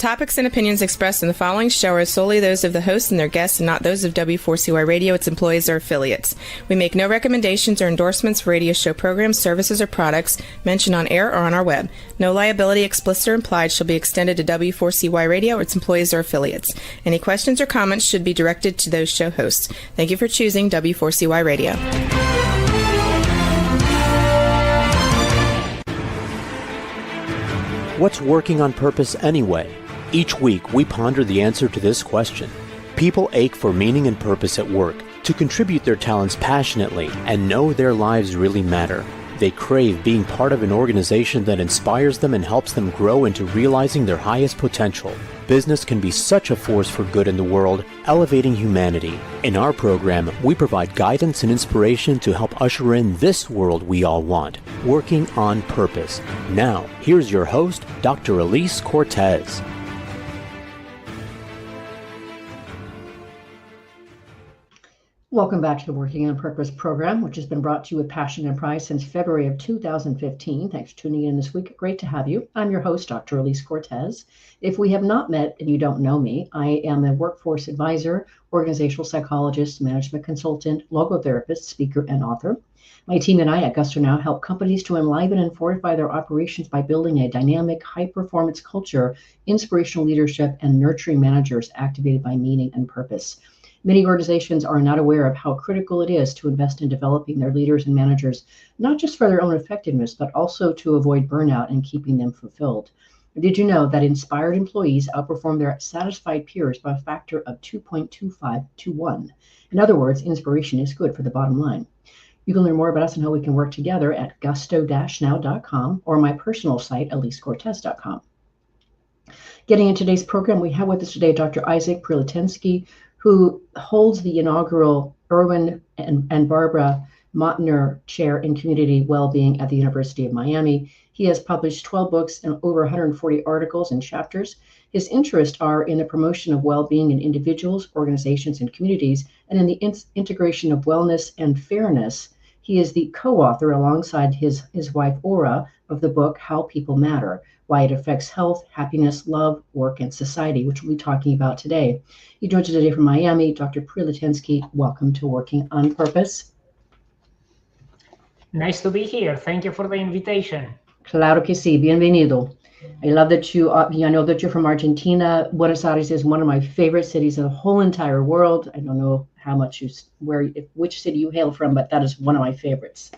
topics and opinions expressed in the following show are solely those of the host and their guests and not those of W4CY Radio, its employees, or affiliates. We make no recommendations or endorsements for radio show programs, services, or products mentioned on air or on our web. No liability, explicit or implied, shall be extended to W4CY Radio or its employees or affiliates. Any questions or comments should be directed to those show hosts. Thank you for choosing W4CY Radio. What's working on purpose anyway? Each week, we ponder the answer to this question. People ache for meaning and purpose at work, to contribute their talents passionately and know their lives really matter. They crave being part of an organization that inspires them and helps them grow into realizing their highest potential. Business can be such a force for good in the world, elevating humanity. In our program, we provide guidance and inspiration to help usher in this world we all want, working on purpose. Now, here's your host, Dr. Elise Cortez. Welcome back to the Working on Purpose program, which has been brought to you with passion and pride since February of 2015. Thanks for tuning in this week. Great to have you. I'm your host, Dr. Elise Cortez. If we have not met and you don't know me, I am a workforce advisor, organizational psychologist, management consultant, logotherapist, speaker, and author. My team and I at Gusto Now help companies to enliven and fortify their operations by building a dynamic, high-performance culture, inspirational leadership, and nurturing managers activated by meaning and purpose. Many organizations are not aware of how critical it is to invest in developing their leaders and managers, not just for their own effectiveness, but also to avoid burnout and keeping them fulfilled. Did you know that inspired employees outperform their satisfied peers by a factor of 2.25 to 1? In other words, inspiration is good for the bottom line. You can learn more about us and how we can work together at gusto-now.com or my personal site, elisecortez.com. Getting into today's program, we have with us today Dr. Isaac Prilleltensky, who holds the inaugural Erwin and Barbara Mottner Chair in Community Wellbeing at the University of Miami. He has published 12 books and over 140 articles and chapters. His interests are in the promotion of well-being in individuals, organizations, and communities, and in the integration of wellness and fairness. He is the co-author alongside his wife, Aura, of the book, How People Matter, Why It Affects Health, Happiness, Love, Work, and Society, which we'll be talking about today. He joins us today from Miami. Dr. Prilleltensky, welcome to Working on Purpose. Nice to be here. Thank you for the invitation. Claro que sí. Bienvenido. I love that I know that you're from Argentina. Buenos Aires is one of my favorite cities in the whole entire world. I don't know how much which city you hail from, but that is one of my favorites.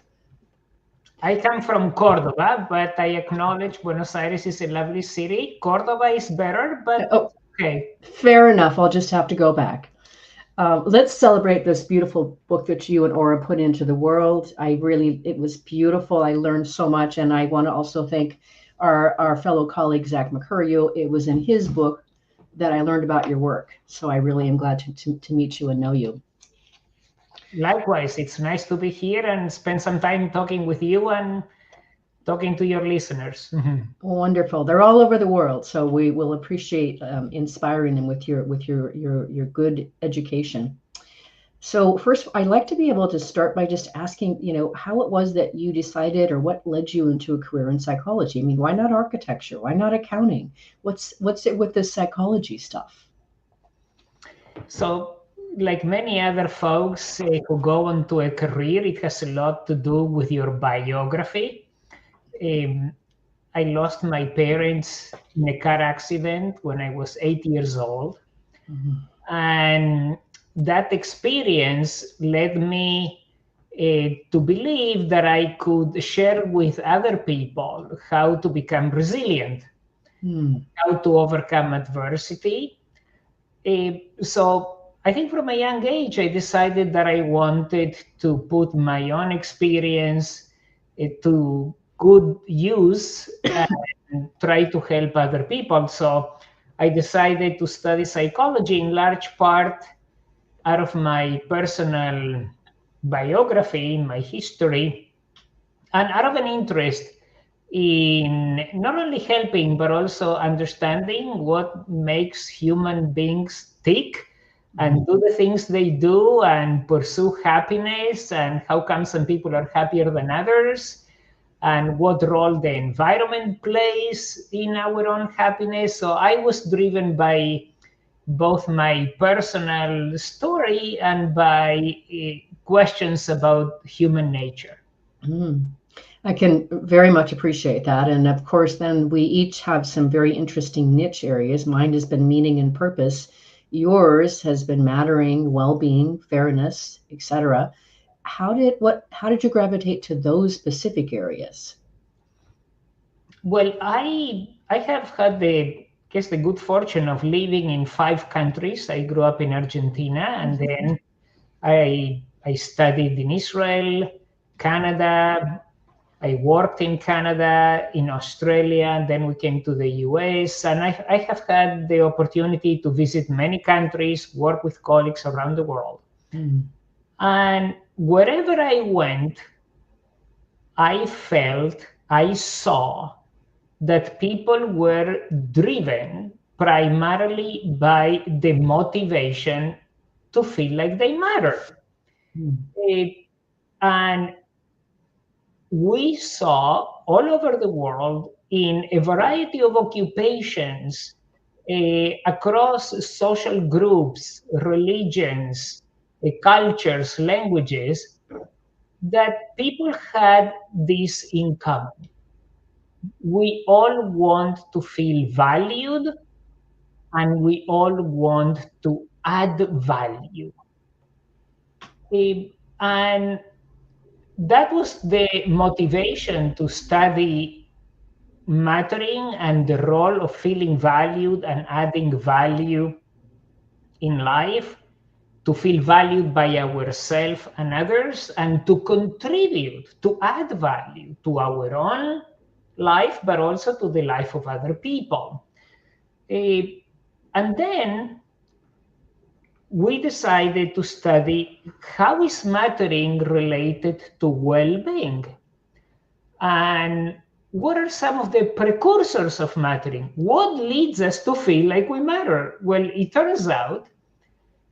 I come from Cordoba, but I acknowledge Buenos Aires is a lovely city. Cordoba is better, but okay. Fair enough. I'll just have to go back. Let's celebrate this beautiful book that you and Aura put into the world. It was beautiful. I learned so much, and I want to also thank our fellow colleague, Zach Mercurio. It was in his book that I learned about your work. So I really am glad to meet you and know you. Likewise, it's nice to be here and spend some time talking with you and talking to your listeners. Mm-hmm. Wonderful. They're all over the world, so we will appreciate inspiring them with your good education. So first, I'd like to be able to start by just asking, how it was that you decided or what led you into a career in psychology. I mean, why not architecture? Why not accounting? What's it with this psychology stuff? So, like many other folks who go into a career, it has a lot to do with your biography. I lost my parents in a car accident when I was 8 years old. Mm-hmm. And that experience led me to believe that I could share with other people how to become resilient, how to overcome adversity. So I think from a young age, I decided that I wanted to put my own experience to good use and try to help other people. So I decided to study psychology in large part out of my personal biography, my history, and out of an interest in not only helping, but also understanding what makes human beings tick and do the things they do and pursue happiness, and how come some people are happier than others. and what role the environment plays in our own happiness. So I was driven by both my personal story and by questions about human nature. I can very much appreciate that. And of course, then we each have some very interesting niche areas. Mine has been meaning and purpose. Yours has been mattering, well-being, fairness, etc. How did you gravitate to those specific areas? Well, I have had the good fortune of living in 5 countries. I grew up in Argentina, and then I studied in Israel, Canada. I worked in Canada, in Australia, and then we came to the US. And I have had the opportunity to visit many countries, work with colleagues around the world. And wherever I went, I saw that people were driven primarily by the motivation to feel like they matter. And we saw all over the world in a variety of occupations, across social groups, religions, cultures, languages, that people had this in common. We all want to feel valued, and we all want to add value. And that was the motivation to study mattering and the role of feeling valued and adding value in life, to feel valued by ourselves and others, and to contribute, to add value to our own life, but also to the life of other people. And then we decided to study how is mattering related to well-being, and what are some of the precursors of mattering? What leads us to feel like we matter? Well, it turns out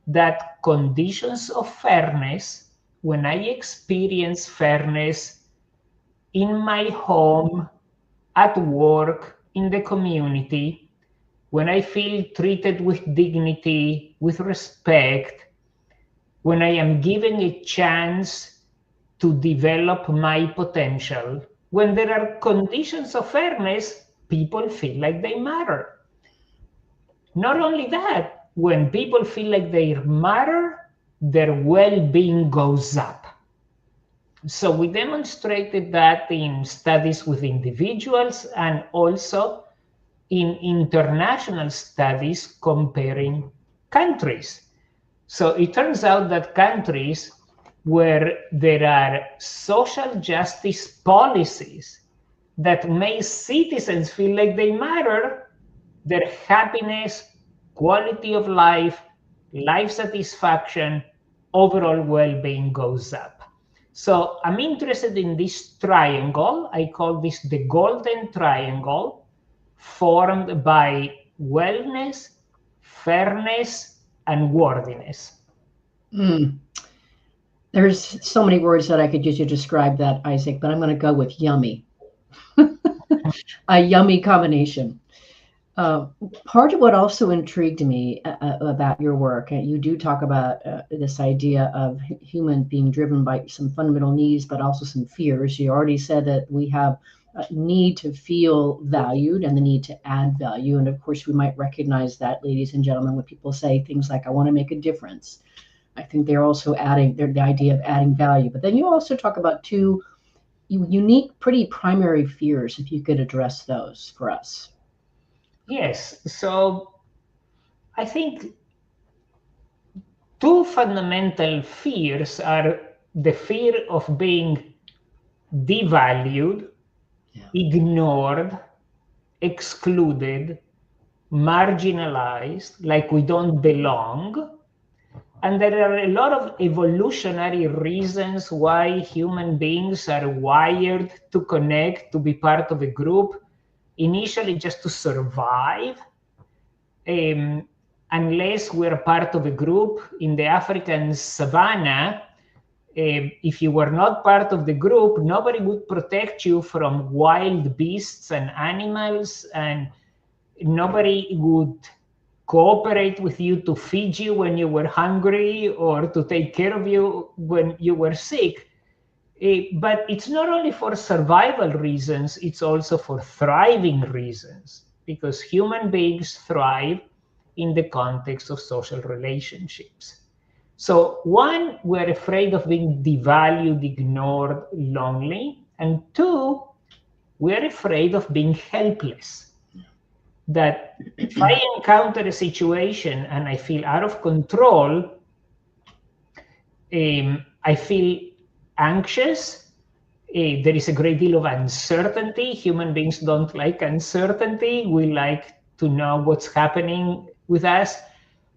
that conditions of fairness, when I experience fairness in my home, at work, in the community, when I feel treated with dignity, with respect, when I am given a chance to develop my potential, when there are conditions of fairness, people feel like they matter. Not only that, when people feel like they matter, their well-being goes up. So we demonstrated that in studies with individuals and also in international studies comparing countries. So it turns out that countries where there are social justice policies that make citizens feel like they matter, their happiness, quality of life, life satisfaction, overall well-being goes up. So I'm interested in this triangle. I call this the golden triangle, formed by wellness, fairness, and worthiness. There's so many words that I could use to describe that, Isaac, but I'm going to go with yummy. A yummy combination. Part of what also intrigued me about your work, and you do talk about this idea of human being driven by some fundamental needs, but also some fears. You already said that we have a need to feel valued and the need to add value. And of course, we might recognize that, ladies and gentlemen, when people say things like, I want to make a difference. I think they're also adding the idea of adding value. But then you also talk about 2 unique, pretty primary fears, if you could address those for us. Yes, so I think 2 fundamental fears are the fear of being devalued, ignored, excluded, marginalized, like we don't belong. And there are a lot of evolutionary reasons why human beings are wired to connect, to be part of a group, initially just to survive. Unless we're part of a group in the African savannah, If you were not part of the group, nobody would protect you from wild beasts and animals, and nobody would cooperate with you to feed you when you were hungry or to take care of you when you were sick. But it's not only for survival reasons, it's also for thriving reasons, because human beings thrive in the context of social relationships. So one, we're afraid of being devalued, ignored, lonely. And two, we're afraid of being helpless. That if I encounter a situation and I feel out of control, I feel anxious. There is a great deal of uncertainty. Human beings don't like uncertainty. We like to know what's happening with us.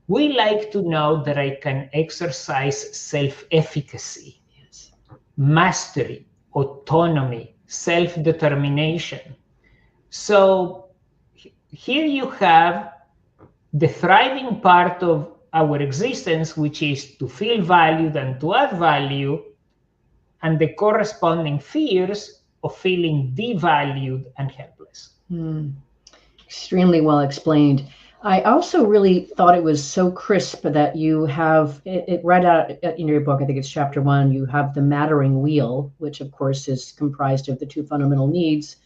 We like to know that I can exercise self-efficacy, mastery, autonomy, self-determination. So here you have the thriving part of our existence, which is to feel valued and to add value, and the corresponding fears of feeling devalued and helpless. Extremely well explained. I also really thought it was so crisp that you have it right out in your book. I think it's chapter 1. You have the mattering wheel, which of course is comprised of the 2 fundamental needs,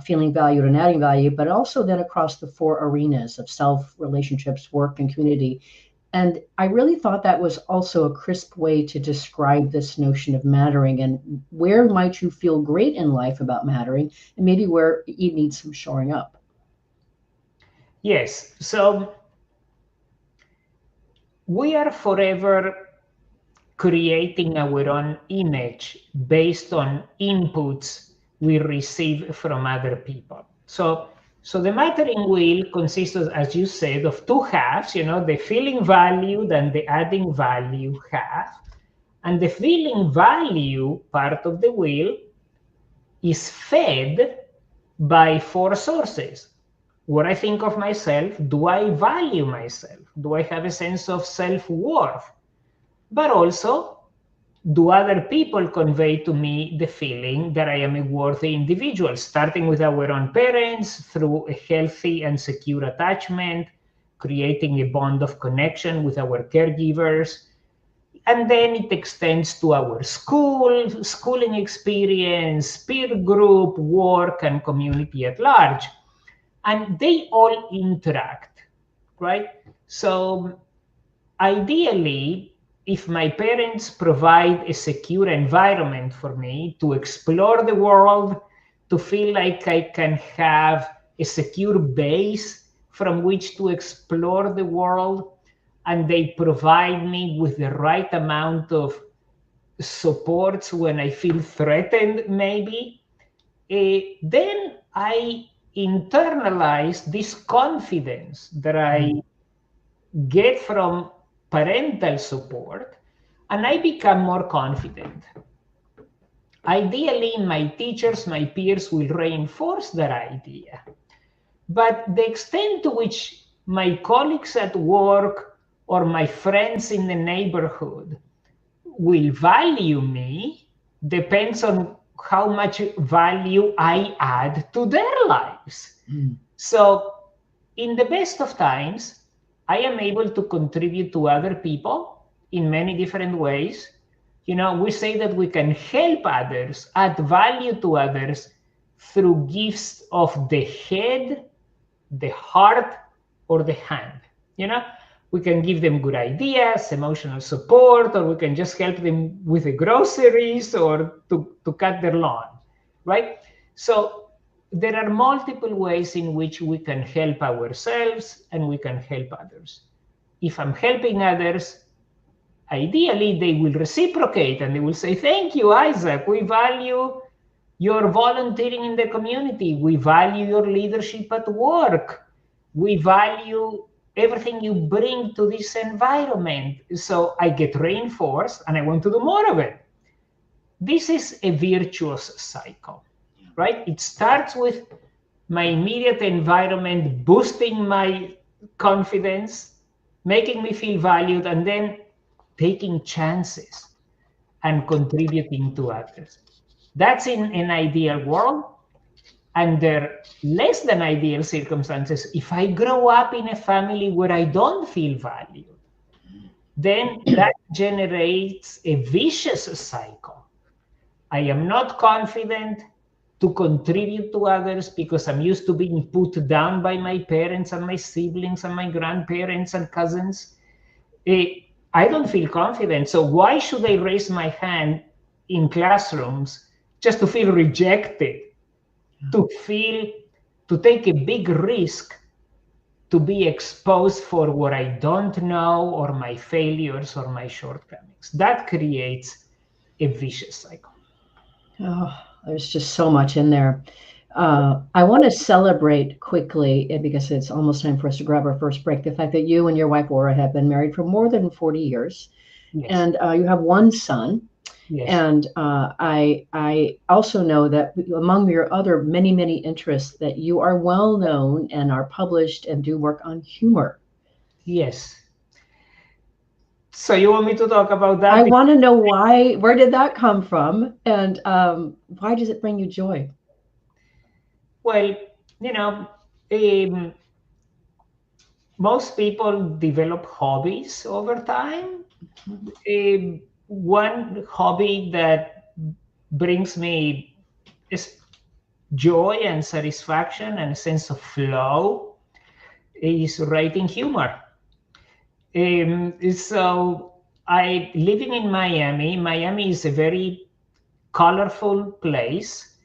feeling valued and adding value, but also then across the 4 arenas of self, relationships, work, and community. And I really thought that was also a crisp way to describe this notion of mattering, and where might you feel great in life about mattering, and maybe where you need some shoring up. Yes, so we are forever creating our own image based on inputs we receive from other people. So the mattering wheel consists of, as you said, of 2 halves, the feeling valued and the adding value half. And the feeling value part of the wheel is fed by 4 sources. What I think of myself, do I value myself? Do I have a sense of self-worth? But also, do other people convey to me the feeling that I am a worthy individual, starting with our own parents, through a healthy and secure attachment, creating a bond of connection with our caregivers. And then it extends to our schooling experience, peer group, work, and community at large. And they all interact, right? So ideally, if my parents provide a secure environment for me to explore the world, to feel like I can have a secure base from which to explore the world, and they provide me with the right amount of supports when I feel threatened, maybe, then I internalize this confidence that I get from parental support, and I become more confident. Ideally, my teachers, my peers will reinforce that idea. But the extent to which my colleagues at work or my friends in the neighborhood will value me depends on how much value I add to their lives. So in the best of times, I am able to contribute to other people in many different ways. We say that we can help others, add value to others through gifts of the head, the heart, or the hand. We can give them good ideas, emotional support, or we can just help them with the groceries or to cut their lawn, right? So there are multiple ways in which we can help ourselves and we can help others. If I'm helping others, ideally they will reciprocate and they will say, thank you, Isaac. We value your volunteering in the community. We value your leadership at work. We value everything you bring to this environment. So I get reinforced and I want to do more of it. This is a virtuous cycle, right? It starts with my immediate environment boosting my confidence, making me feel valued, and then taking chances. and contributing to others. That's in an ideal world. Under less than ideal circumstances, if I grow up in a family where I don't feel valued, then that generates a vicious cycle. I am not confident to contribute to others because I'm used to being put down by my parents and my siblings and my grandparents and cousins. I don't feel confident. So why should I raise my hand in classrooms just to feel rejected, to take a big risk, to be exposed for what I don't know or my failures or my shortcomings? That creates a vicious cycle. Oh, there's just so much in there. I want to celebrate quickly, because it's almost time for us to grab our first break, the fact that you and your wife, Laura, have been married for more than 40 years. Yes. And you have one son. Yes. And I also know that among your other many, many interests, that you are well known and are published and do work on humor. Yes. So you want me to talk about that? I want to know where did that come from? And why does it bring you joy? Well, most people develop hobbies over time. One hobby that brings me joy and satisfaction and a sense of flow is writing humor. So living in Miami is a very colorful place,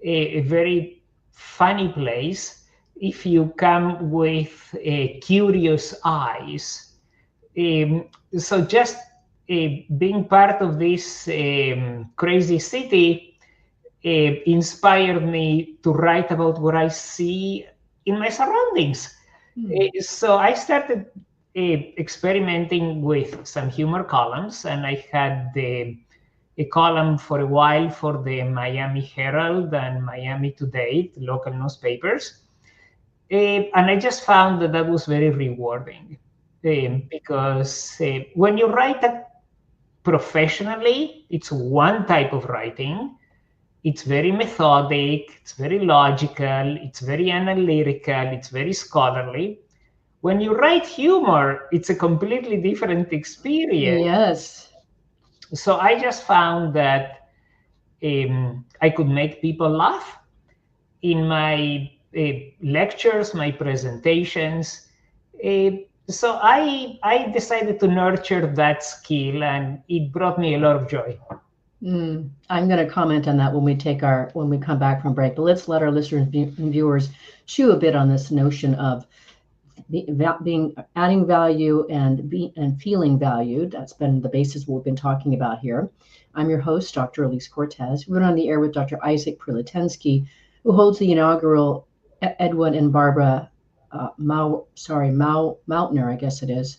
a very funny place if you come with curious eyes. So just being part of this crazy city inspired me to write about what I see in my surroundings. So I started experimenting with some humor columns, and I had a column for a while for the Miami Herald and Miami Today, the local newspapers. And I just found that was very rewarding because when you write professionally, it's one type of writing. It's very methodic, it's very logical, it's very analytical, it's very scholarly. When you write humor, it's a completely different experience. Yes. So I just found that I could make people laugh in my lectures, my presentations. So I decided to nurture that skill, and it brought me a lot of joy. I'm going to comment on that when we come back from break. But let's let our listeners and viewers chew a bit on this notion of adding value and feeling valued. That's been the basis of what we've been talking about here. I'm your host, Dr. Elise Cortez. We're on the air with Dr. Isaac Prilleltensky, who holds the inaugural Edwin and Barbara Mautner, I guess it is,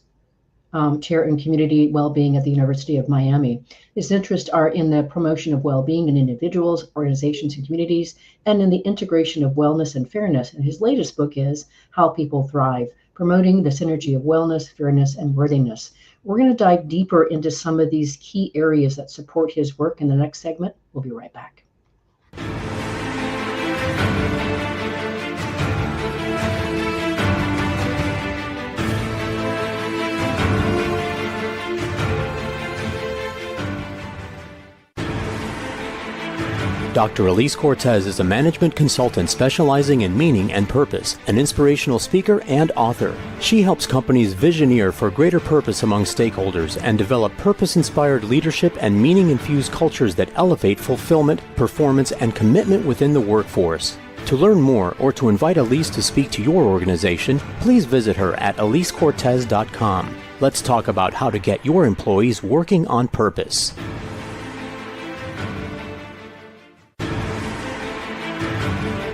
Chair in Community Wellbeing at the University of Miami. His interests are in the promotion of well-being in individuals, organizations, and communities, and in the integration of wellness and fairness. And his latest book is How People Thrive, Promoting the Synergy of Wellness, Fairness, and Worthiness. We're going to dive deeper into some of these key areas that support his work in the next segment. We'll be right back. Dr. Elise Cortez is a management consultant specializing in meaning and purpose, an inspirational speaker and author. She helps companies visioneer for greater purpose among stakeholders and develop purpose-inspired leadership and meaning-infused cultures that elevate fulfillment, performance, and commitment within the workforce. To learn more or to invite Elise to speak to your organization, please visit her at elisecortez.com. Let's talk about how to get your employees working on purpose.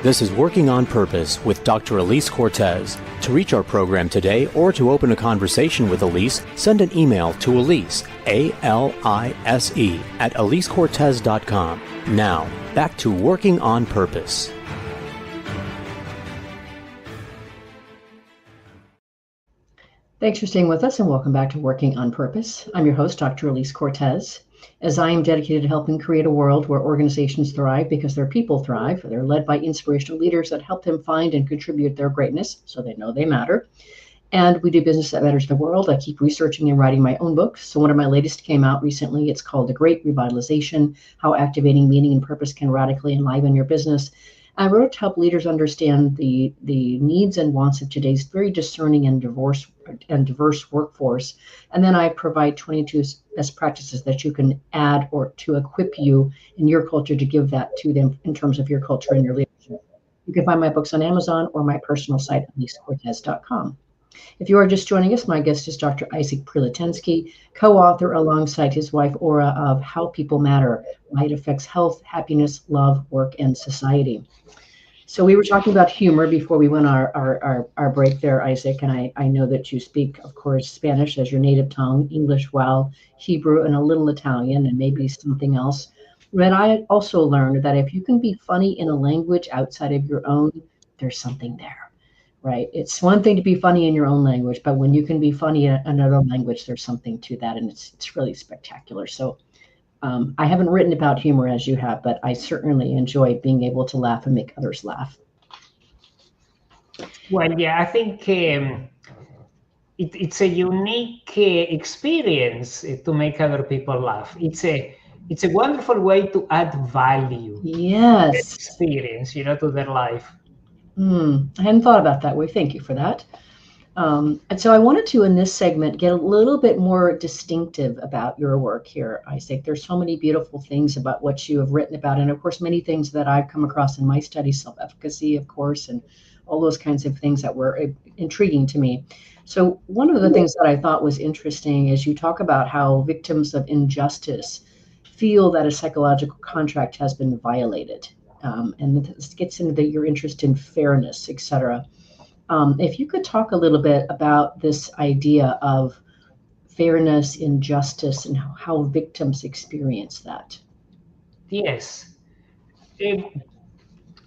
This is Working on Purpose with Dr. Elise Cortez. To reach our program today or to open a conversation with Elise, send an email to Elise, A-L-I-S-E, at elisecortez.com. Now, back to Working on Purpose. Thanks for staying with us and welcome back to Working on Purpose. I'm your host, Dr. Elise Cortez. As I am dedicated to helping create a world where organizations thrive because their people thrive, they're led by inspirational leaders that help them find and contribute their greatness so they know they matter. And we do business that matters the world. I keep researching and writing my own books. So one of my latest came out recently. It's called The Great Revitalization, How Activating Meaning and Purpose Can Radically Enliven Your Business. I wrote it to help leaders understand the needs and wants of today's very discerning and diverse workforce. And then I provide 22 best practices that you can add or to equip you in your culture to give that to them in terms of your culture and your leadership. You can find my books on Amazon or my personal site, elisecortez.com. If you are just joining us, my guest is Dr. Isaac Prilleltensky, co-author alongside his wife, Aura, of How People Matter, Why It Affects Health, Happiness, Love, Work, and Society. So we were talking about humor before we went our break there, Isaac, and I know that you speak, of course, Spanish as your native tongue, English well, Hebrew, and a little Italian, and maybe something else. But I also learned that if you can be funny in a language outside of your own, there's something there, right? It's one thing to be funny in your own language, but when you can be funny in another language, there's something to that, and it's really spectacular. So I haven't written about humor as you have, but I certainly enjoy being able to laugh and make others laugh. Well, yeah, I think it's a unique experience to make other people laugh. It's a wonderful way to add value. Yes. Experience, to their life. I hadn't thought about that way. Thank you for that. And so I wanted to, in this segment, get a little bit more distinctive about your work here, Isaac. There's so many beautiful things about what you have written about, and of course, many things that I've come across in my studies, self-efficacy, of course, and all those kinds of things that were intriguing to me. So one of the things that I thought was interesting is you talk about how victims of injustice feel that a psychological contract has been violated. And this gets into your interest in fairness, et cetera. If you could talk a little bit about this idea of fairness, injustice, and how victims experience that. Yes.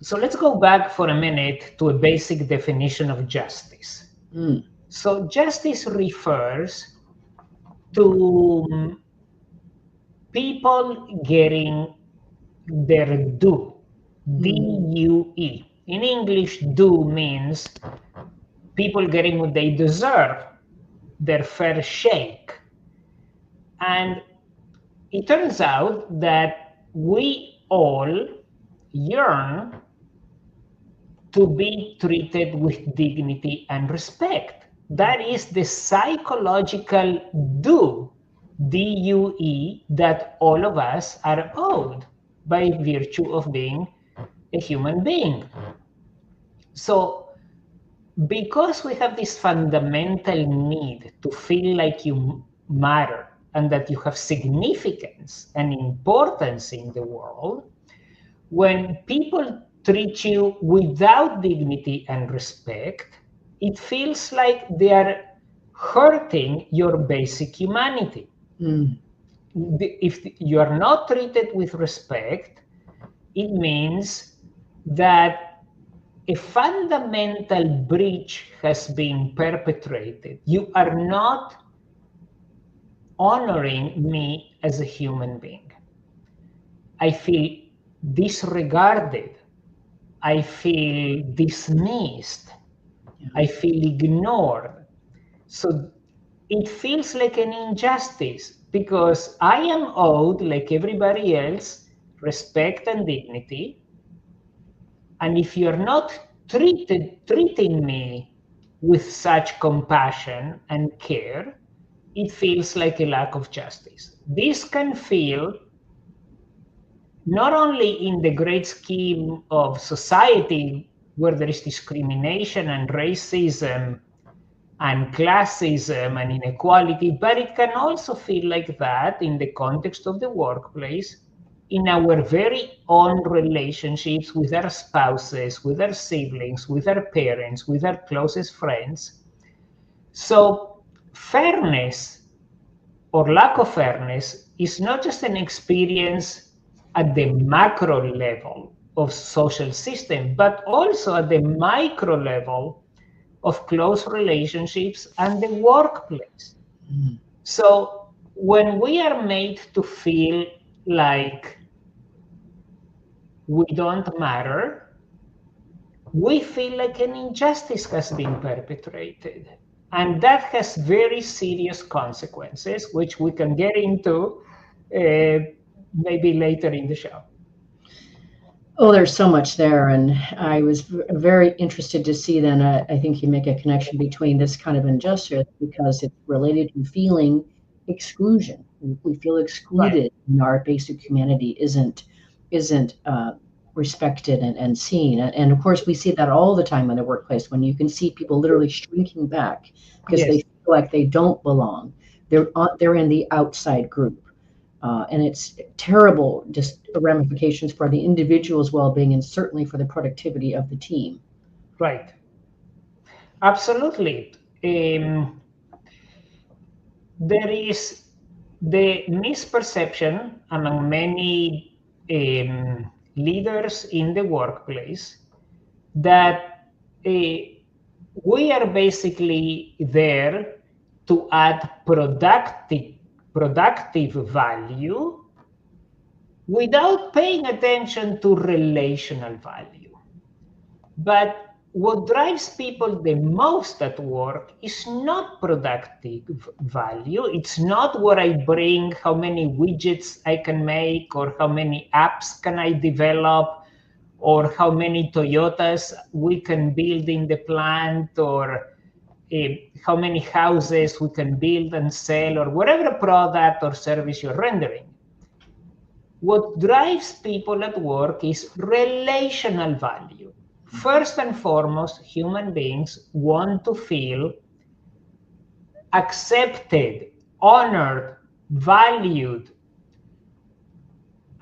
So let's go back for a minute to a basic definition of justice. So justice refers to people getting their due, D-U-E. In English, due means people getting what they deserve, their fair shake. And it turns out that we all yearn to be treated with dignity and respect. That is the psychological due, D-U-E, that all of us are owed by virtue of being a human being. So because we have this fundamental need to feel like you matter and that you have significance and importance in the world, when people treat you without dignity and respect, it feels like they are hurting your basic humanity. If you are not treated with respect, it means that a fundamental breach has been perpetrated. You are not honoring me as a human being. I feel disregarded. I feel dismissed. I feel ignored. So it feels like an injustice because I am owed, like everybody else, respect and dignity. And if you're not treating me with such compassion and care, it feels like a lack of justice. This can feel not only in the great scheme of society where there is discrimination and racism and classism and inequality, but it can also feel like that in the context of the workplace, in our very own relationships with our spouses, with our siblings, with our parents, with our closest friends. So fairness or lack of fairness is not just an experience at the macro level of social system, but also at the micro level of close relationships and the workplace. So when we are made to feel like we don't matter, we feel like an injustice has been perpetrated. And that has very serious consequences, which we can get into maybe later in the show. Oh, there's so much there. And I was very interested to see then, I think you make a connection between this kind of injustice because it's related to feeling exclusion. We feel excluded and our basic humanity isn't respected and seen. And of course, we see that all the time in the workplace when you can see people literally shrinking back because they feel like they don't belong. They're in the outside group. And it's terrible, just ramifications for the individual's well-being and certainly for the productivity of the team. Right. Absolutely. There is the misperception among many leaders in the workplace that we are basically there to add productive value without paying attention to relational value. But what drives people the most at work is not productive value. It's not what I bring, how many widgets I can make, or how many apps can I develop, or how many Toyotas we can build in the plant, or how many houses we can build and sell, or whatever product or service you're rendering. What drives people at work is relational value. First and foremost, human beings want to feel accepted, honored, valued.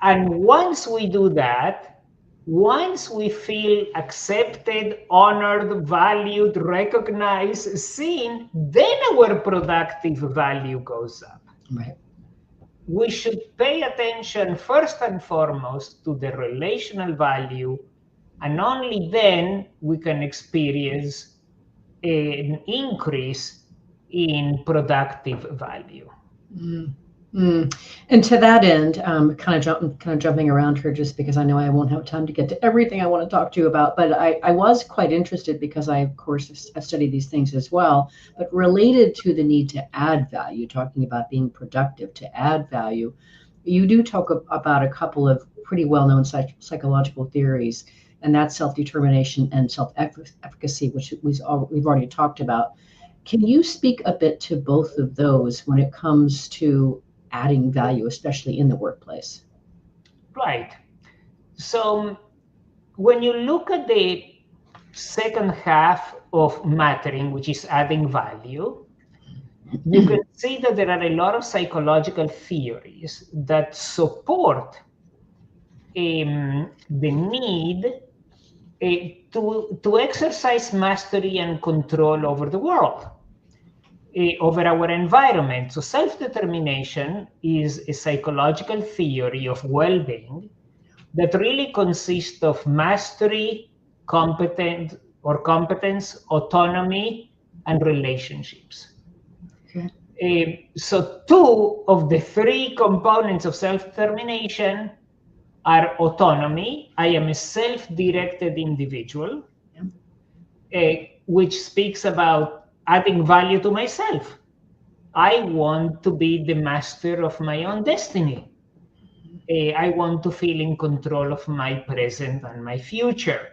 And once we do that, once we feel accepted, honored, valued, recognized, seen, then our productive value goes up. Right. We should pay attention first and foremost to the relational value, and only then we can experience an increase in productive value. And to that end, kind of jumping around here just because I know I won't have time to get to everything I want to talk to you about, but I was quite interested because I, of course, I study these things as well, but related to the need to add value, talking about being productive to add value, you do talk about a couple of pretty well-known psychological theories, and that's self-determination and self-efficacy, which we've already talked about. Can you speak a bit to both of those when it comes to adding value, especially in the workplace? Right. So when you look at the second half of mattering, which is adding value, you can see that there are a lot of psychological theories that support the need to exercise mastery and control over the world, over our environment. So self-determination is a psychological theory of well-being that really consists of mastery, competence, autonomy, and relationships. Okay. So two of the three components of self-determination are autonomy. I am a self-directed individual, which speaks about adding value to myself. I want to be the master of my own destiny. I want to feel in control of my present and my future.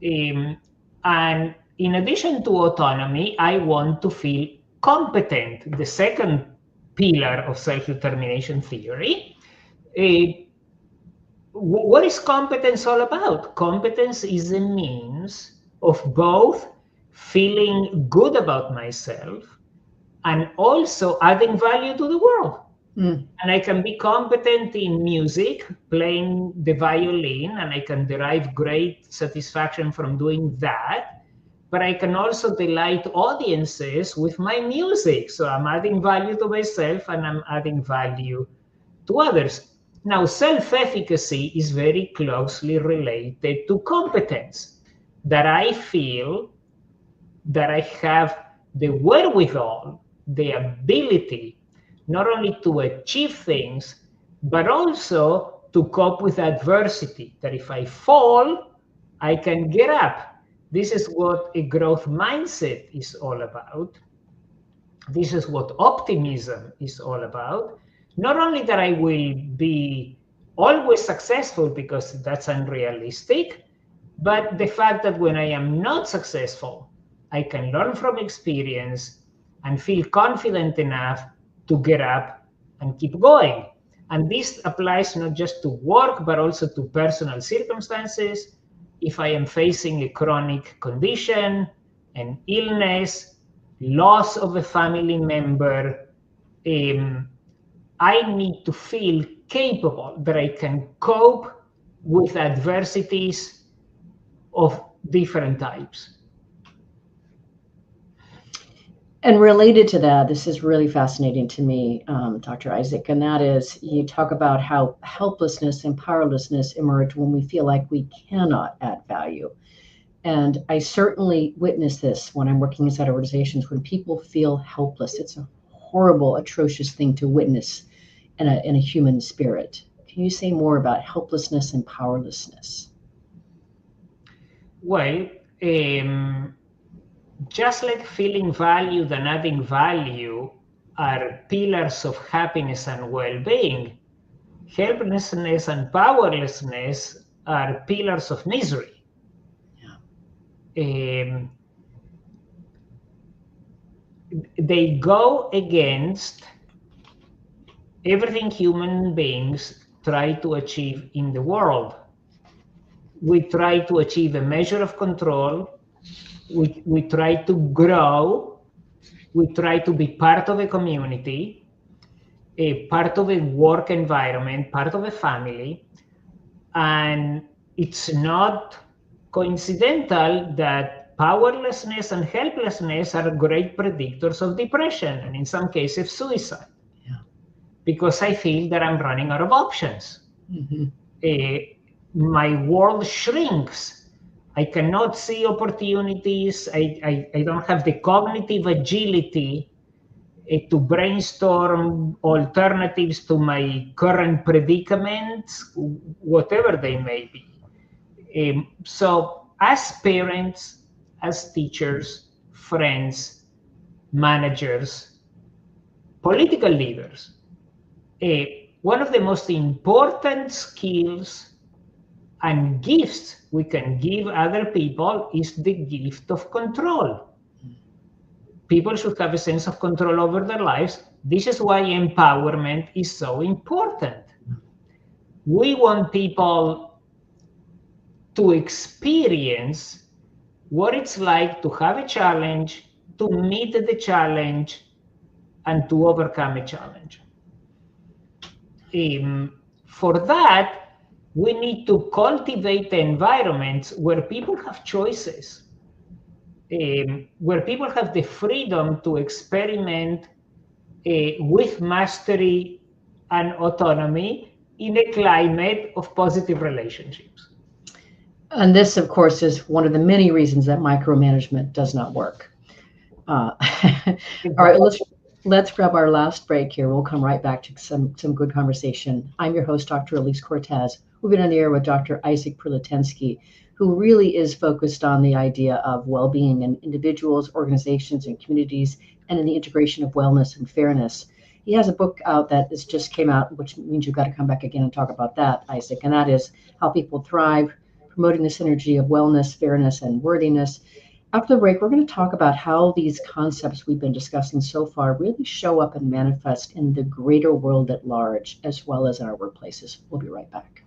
And in addition to autonomy, I want to feel competent, the second pillar of self-determination theory. What is competence all about? Competence is a means of both feeling good about myself and also adding value to the world. And I can be competent in music, playing the violin, and I can derive great satisfaction from doing that. But I can also delight audiences with my music. So I'm adding value to myself and I'm adding value to others. Now, self-efficacy is very closely related to competence, that I feel that I have the wherewithal, the ability, not only to achieve things, but also to cope with adversity, that if I fall, I can get up. This is what a growth mindset is all about. This is what optimism is all about. Not only that I will be always successful, because that's unrealistic, but the fact that when I am not successful, I can learn from experience and feel confident enough to get up and keep going. And this applies not just to work, but also to personal circumstances. If I am facing a chronic condition, an illness, loss of a family member, I need to feel capable that I can cope with adversities of different types. And related to that, this is really fascinating to me, Dr. Isaac, and that is, you talk about how helplessness and powerlessness emerge when we feel like we cannot add value. And I certainly witness this when I'm working inside organizations, when people feel helpless. It's a horrible, atrocious thing to witness in a human spirit. Can you say more about helplessness and powerlessness? Well, just like feeling valued and adding value are pillars of happiness and well-being, helplessness and powerlessness are pillars of misery. Yeah. They go against everything human beings try to achieve in the world. We try to achieve a measure of control. We try to grow. We try to be part of a community, a part of a work environment, part of a family. And it's not coincidental that powerlessness and helplessness are great predictors of depression, and in some cases suicide. Yeah. Because I feel that I'm running out of options. Mm-hmm. My world shrinks. I cannot see opportunities. I don't have the cognitive agility to brainstorm alternatives to my current predicaments, whatever they may be. So as parents, as teachers, friends, managers, political leaders, one of the most important skills and gifts we can give other people is the gift of control. People should have a sense of control over their lives. This is why empowerment is so important. We want people to experience what it's like to have a challenge, to meet the challenge, and to overcome a challenge. For that, we need to cultivate environments where people have choices, where people have the freedom to experiment with mastery and autonomy in a climate of positive relationships. And this, of course, is one of the many reasons that micromanagement does not work. All right, let's grab our last break here. We'll come right back to some good conversation. I'm your host, Dr. Elise Cortez. We've been on the air with Dr. Isaac Prilleltensky, who really is focused on the idea of well-being in individuals, organizations, and communities, and in the integration of wellness and fairness. He has a book out that just came out, which means you've got to come back again and talk about that, Isaac, and that is How People Thrive, Promoting the Synergy of Wellness, Fairness, and Worthiness. After the break, we're going to talk about how these concepts we've been discussing so far really show up and manifest in the greater world at large, as well as in our workplaces. We'll be right back.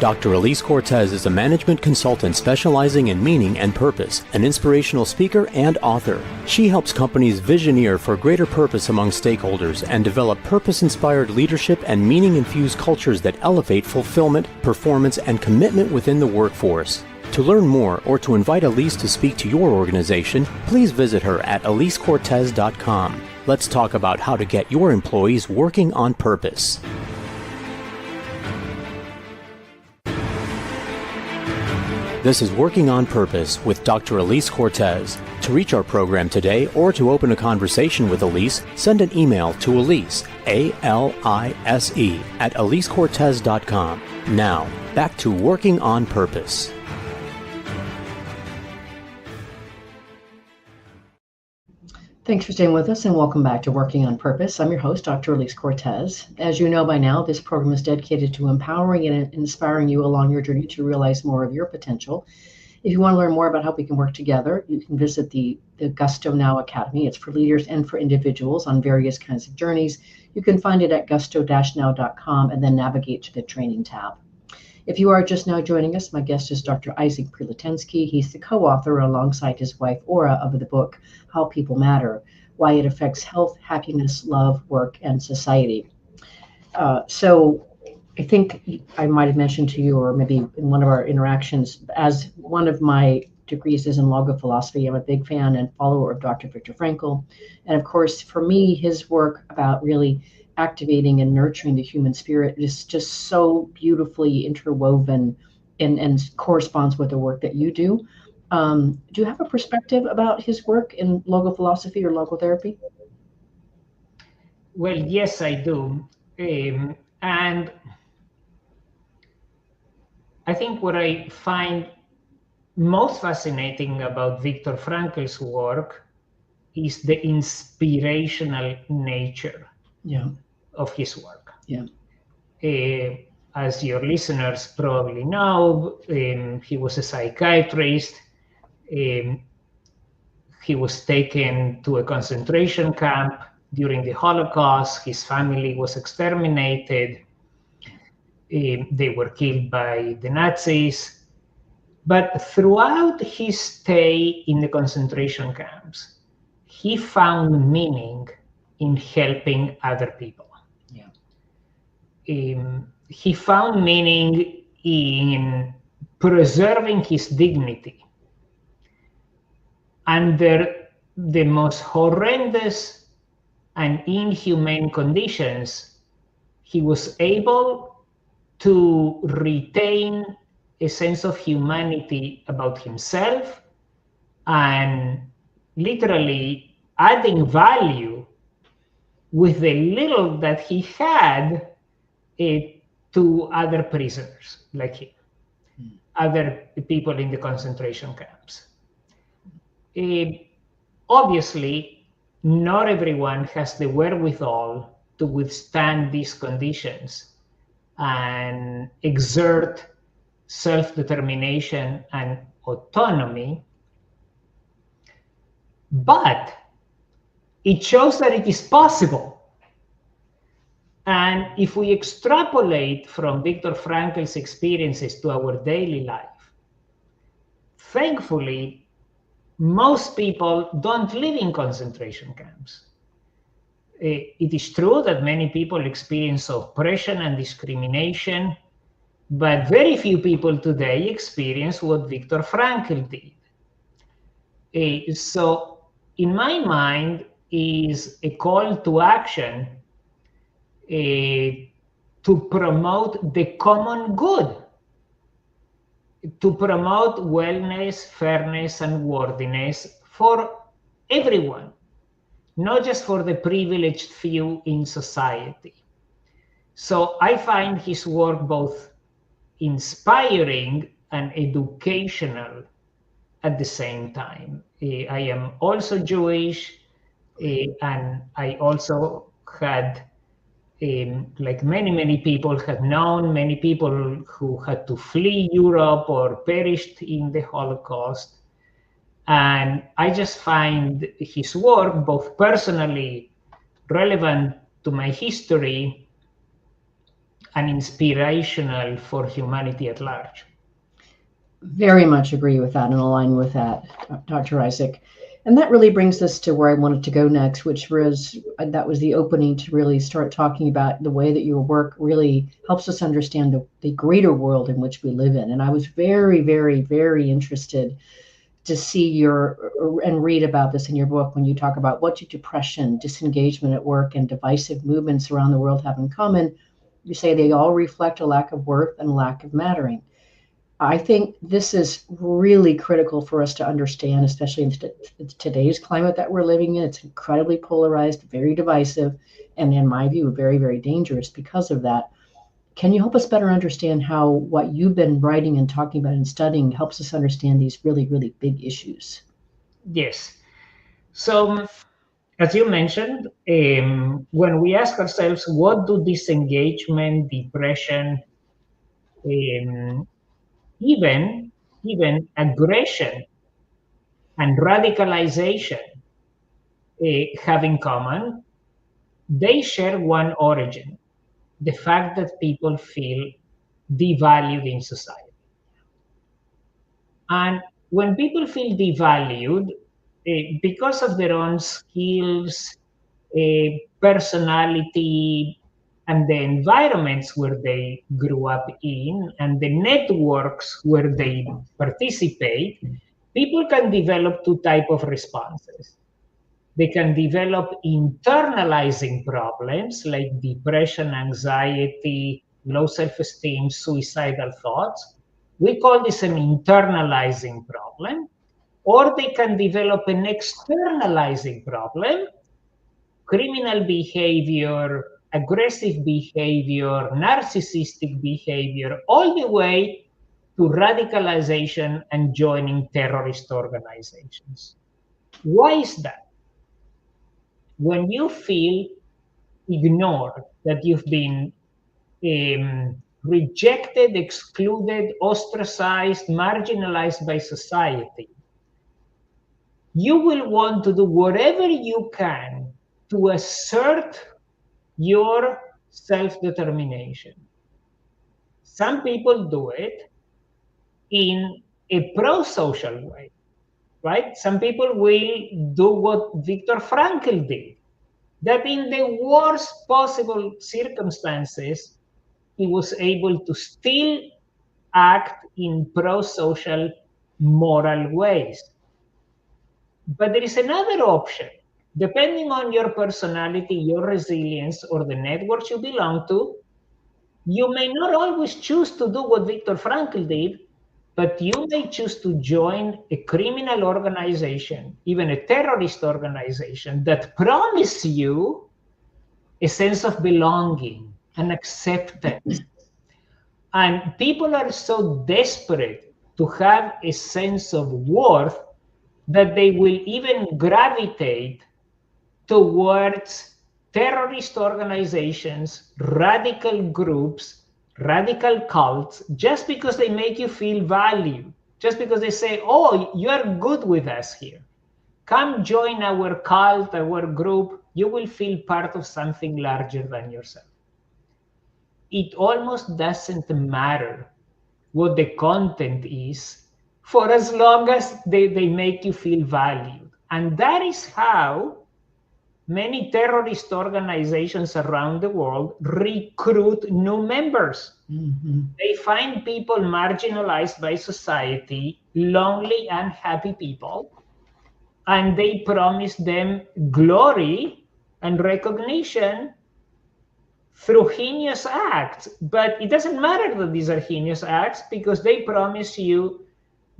Dr. Elise Cortez is a management consultant specializing in meaning and purpose, an inspirational speaker and author. She helps companies visioneer for greater purpose among stakeholders and develop purpose-inspired leadership and meaning-infused cultures that elevate fulfillment, performance, and commitment within the workforce. To learn more or to invite Elise to speak to your organization, please visit her at elisecortez.com. Let's talk about how to get your employees working on purpose. This is Working on Purpose with Dr. Elise Cortez. To reach our program today or to open a conversation with Elise, send an email to Elise, A-L-I-S-E, at elisecortez.com. Now, back to Working on Purpose. Thanks for staying with us and welcome back to Working on Purpose. I'm your host, Dr. Elise Cortez. As you know by now, this program is dedicated to empowering and inspiring you along your journey to realize more of your potential. If you want to learn more about how we can work together, you can visit the Gusto Now Academy. It's for leaders and for individuals on various kinds of journeys. You can find it at gusto-now.com and then navigate to the training tab. If you are just now joining us, my guest is Dr. Isaac Prilleltensky. He's the co-author alongside his wife, Aura, of the book, How People Matter, Why It Affects Health, Happiness, Love, Work, and Society. So I think I might have mentioned to you, or maybe in one of our interactions, as one of my degrees is in logophilosophy, I'm a big fan and follower of Dr. Viktor Frankl. And of course, for me, his work about really activating and nurturing the human spirit is just so beautifully interwoven and corresponds with the work that you do. Do you have a perspective about his work in logophilosophy or logotherapy? Well, yes, I do. And I think what I find most fascinating about Viktor Frankl's work is the inspirational nature of his work. As your listeners probably know, he was a psychiatrist. He was taken to a concentration camp during the Holocaust. His family was exterminated. They were killed by the Nazis. But throughout his stay in the concentration camps, he found meaning in helping other people. He found meaning in preserving his dignity under the most horrendous and inhumane conditions. He was able to retain a sense of humanity about himself and literally adding value with the little that he had to other prisoners like him, other people in the concentration camps. Obviously, not everyone has the wherewithal to withstand these conditions and exert self-determination and autonomy, but it shows that it is possible. And if we extrapolate from Viktor Frankl's experiences to our daily life, thankfully, most people don't live in concentration camps. It is true that many people experience oppression and discrimination, but very few people today experience what Viktor Frankl did. So in my mind is a call to action to promote the common good, to promote wellness, fairness, and worthiness for everyone, not just for the privileged few in society. So I find his work both inspiring and educational at the same time. I am also Jewish, and I also had, like many people, have known many people who had to flee Europe or perished in the Holocaust. And I just find his work both personally relevant to my history and inspirational for humanity at large. Very much agree with that and align with that, Dr. Isaac. And that really brings us to where I wanted to go next, which was that was the opening to really start talking about the way that your work really helps us understand the greater world in which we live in. And I was very, very, very interested to see and read about this in your book when you talk about what do depression, disengagement at work, and divisive movements around the world have in common. You say they all reflect a lack of worth and a lack of mattering. I think this is really critical for us to understand, especially in today's climate that we're living in. It's incredibly polarized, very divisive, and in my view, very, very dangerous because of that. Can you help us better understand how what you've been writing and talking about and studying helps us understand these really, really big issues? Yes. So, as you mentioned, when we ask ourselves, what do disengagement, depression, even aggression and radicalization have in common, they share one origin, the fact that people feel devalued in society. And when people feel devalued, because of their own skills, personality, and the environments where they grew up in, and the networks where they participate, people can develop two types of responses. They can develop internalizing problems like depression, anxiety, low self-esteem, suicidal thoughts. We call this an internalizing problem. Or they can develop an externalizing problem, criminal behavior, aggressive behavior, narcissistic behavior, all the way to radicalization and joining terrorist organizations. Why is that? When you feel ignored, that you've been rejected, excluded, ostracized, marginalized by society, you will want to do whatever you can to assert your self-determination. Some people do it in a pro-social way, right? Some people will do what Viktor Frankl did, that in the worst possible circumstances, he was able to still act in pro-social moral ways. But there is another option. Depending on your personality, your resilience, or the networks you belong to, you may not always choose to do what Viktor Frankl did, but you may choose to join a criminal organization, even a terrorist organization, that promise you a sense of belonging and acceptance. And people are so desperate to have a sense of worth that they will even gravitate towards terrorist organizations, radical groups, radical cults, just because they make you feel valued, just because they say, oh, you're good with us here. Come join our cult, our group. You will feel part of something larger than yourself. It almost doesn't matter what the content is, for as long as they make you feel valued. And that is how many terrorist organizations around the world recruit new members. Mm-hmm. They find people marginalized by society, lonely, unhappy people, and they promise them glory and recognition through heinous acts. But it doesn't matter that these are heinous acts, because they promise you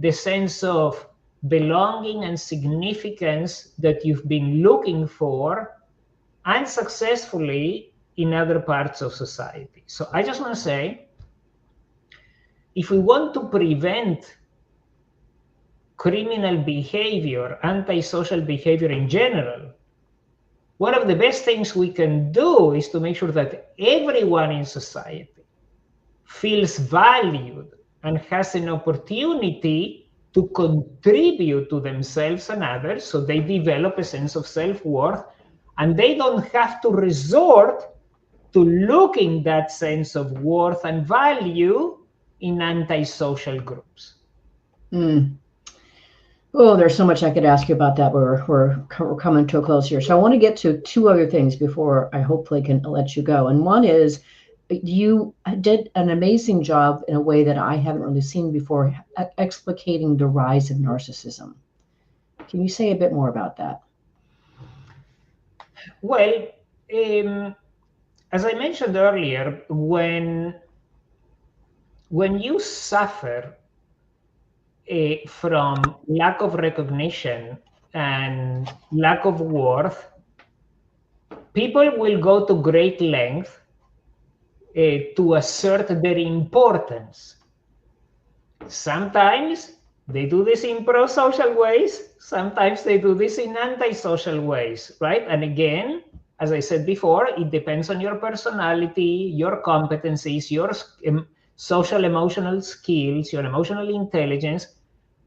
the sense of belonging and significance that you've been looking for unsuccessfully in other parts of society. So I just want to say, if we want to prevent criminal behavior, antisocial behavior in general, one of the best things we can do is to make sure that everyone in society feels valued and has an opportunity to contribute to themselves and others, so they develop a sense of self-worth, and they don't have to resort to looking that sense of worth and value in antisocial groups. Oh, there's so much I could ask you about that. We're coming to a close here. So I want to get to two other things before I hopefully can let you go. And one is you did an amazing job in a way that I haven't really seen before, explicating the rise of narcissism. Can you say a bit more about that? Well, as I mentioned earlier, when you suffer from lack of recognition and lack of worth, people will go to great length to assert their importance. Sometimes they do this in pro-social ways. Sometimes they do this in anti-social ways, right? And again, as I said before, it depends on your personality, your competencies, your social emotional skills, your emotional intelligence,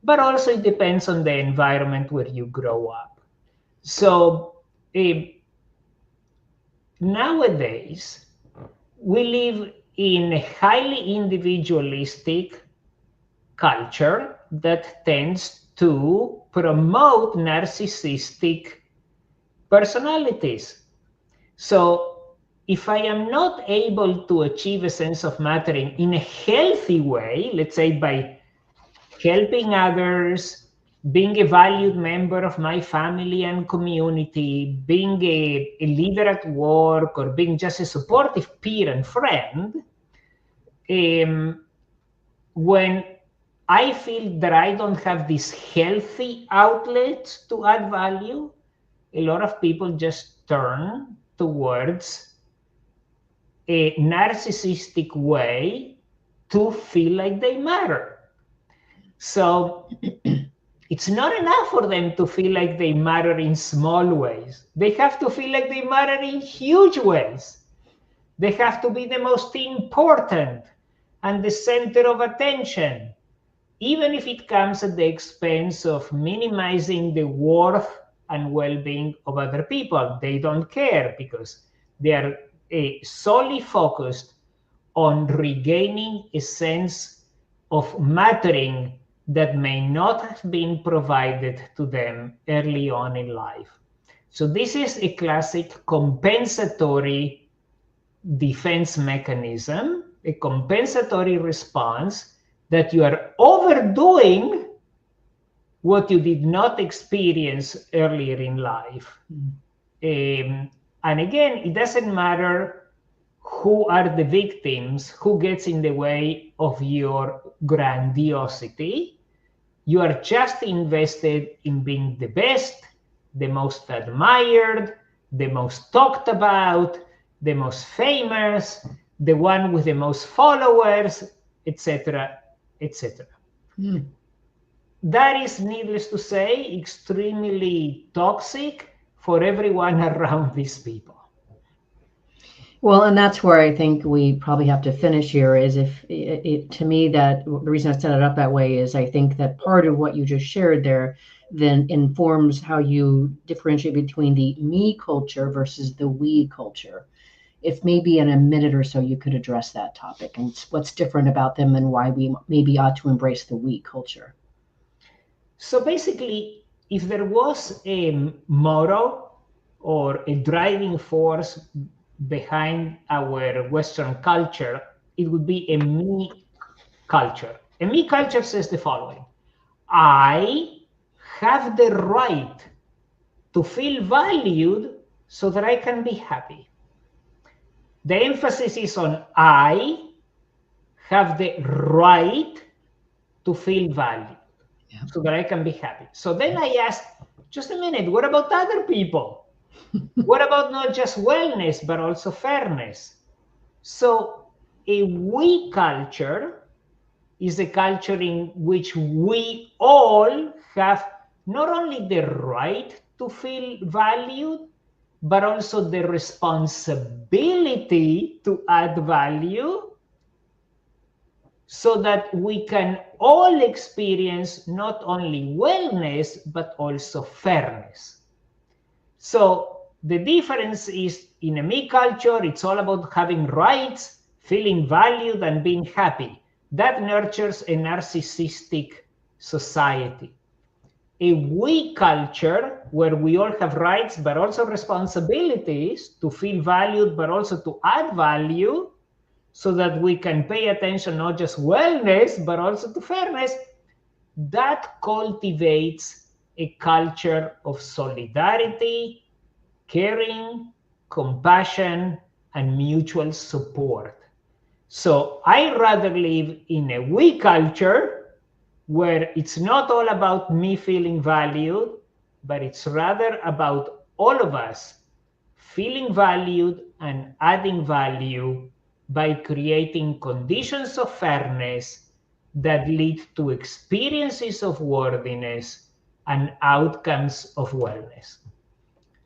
but also it depends on the environment where you grow up. So nowadays, we live in a highly individualistic culture that tends to promote narcissistic personalities. So if I am not able to achieve a sense of mattering in a healthy way, let's say by helping others, being a valued member of my family and community, being a leader at work, or being just a supportive peer and friend, when I feel that I don't have these healthy outlets to add value, a lot of people just turn towards a narcissistic way to feel like they matter. So it's not enough for them to feel like they matter in small ways. They have to feel like they matter in huge ways. They have to be the most important and the center of attention, even if it comes at the expense of minimizing the worth and well-being of other people. They don't care because they are solely focused on regaining a sense of mattering that may not have been provided to them early on in life. So this is a classic compensatory defense mechanism, a compensatory response that you are overdoing what you did not experience earlier in life. And again, it doesn't matter who are the victims, who gets in the way of your grandiosity. You are just invested in being the best, the most admired, the most talked about, the most famous, the one with the most followers, etc., etc. That is, needless to say, extremely toxic for everyone around these people. Well, and that's where I think we probably have to finish here is to me, that the reason I set it up that way is I think that part of what you just shared there then informs how you differentiate between the me culture versus the we culture. If maybe in a minute or so you could address that topic and what's different about them and why we maybe ought to embrace the we culture. So basically, if there was a motto or a driving force behind our Western culture, it would be a me culture. A me culture says the following: I have the right to feel valued so that I can be happy. The emphasis is on I have the right to feel valued so that I can be happy. So then I asked, just a minute, what about other people? What about not just wellness, but also fairness? So a we culture is a culture in which we all have not only the right to feel valued, but also the responsibility to add value so that we can all experience not only wellness, but also fairness. So the difference is, in a me culture, it's all about having rights, feeling valued, and being happy. That nurtures a narcissistic society. a we culture where we all have rights but also responsibilities to feel valued but also to add value, so that we can pay attention not just wellness but also to fairness, that cultivates a culture of solidarity, caring, compassion, and mutual support. So I rather live in a we culture where it's not all about me feeling valued, but it's rather about all of us feeling valued and adding value by creating conditions of fairness that lead to experiences of worthiness and outcomes of wellness.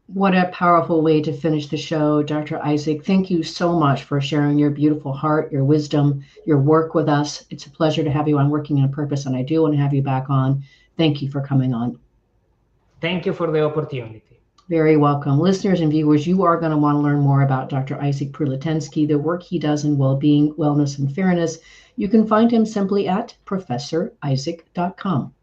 What a powerful way to finish the show, Dr. Isaac. Thank you so much for sharing your beautiful heart, your wisdom, your work with us. It's a pleasure to have you on Working on Purpose, and I do want to have you back on. Thank you for coming on. Thank you for the opportunity. Very welcome. Listeners and viewers, you are going to want to learn more about Dr. Isaac Prilleltensky, the work he does in well-being, wellness, and fairness. You can find him simply at ProfessorIsaac.com.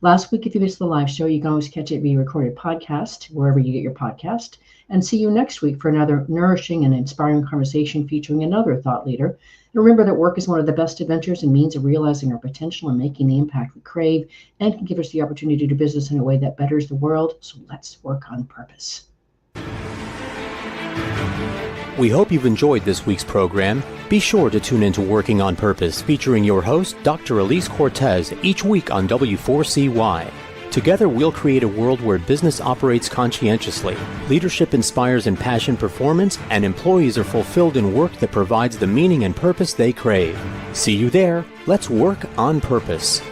Last week, if you missed the live show, you can always catch it via recorded podcast, wherever you get your podcast. And see you next week for another nourishing and inspiring conversation featuring another thought leader. And remember that work is one of the best adventures and means of realizing our potential and making the impact we crave, and can give us the opportunity to do business in a way that betters the world. So let's work on purpose. We hope you've enjoyed this week's program. Be sure to tune in to Working on Purpose, featuring your host, Dr. Elise Cortez, each week on W4CY. Together, we'll create a world where business operates conscientiously, leadership inspires impassioned performance, and employees are fulfilled in work that provides the meaning and purpose they crave. See you there. Let's work on purpose.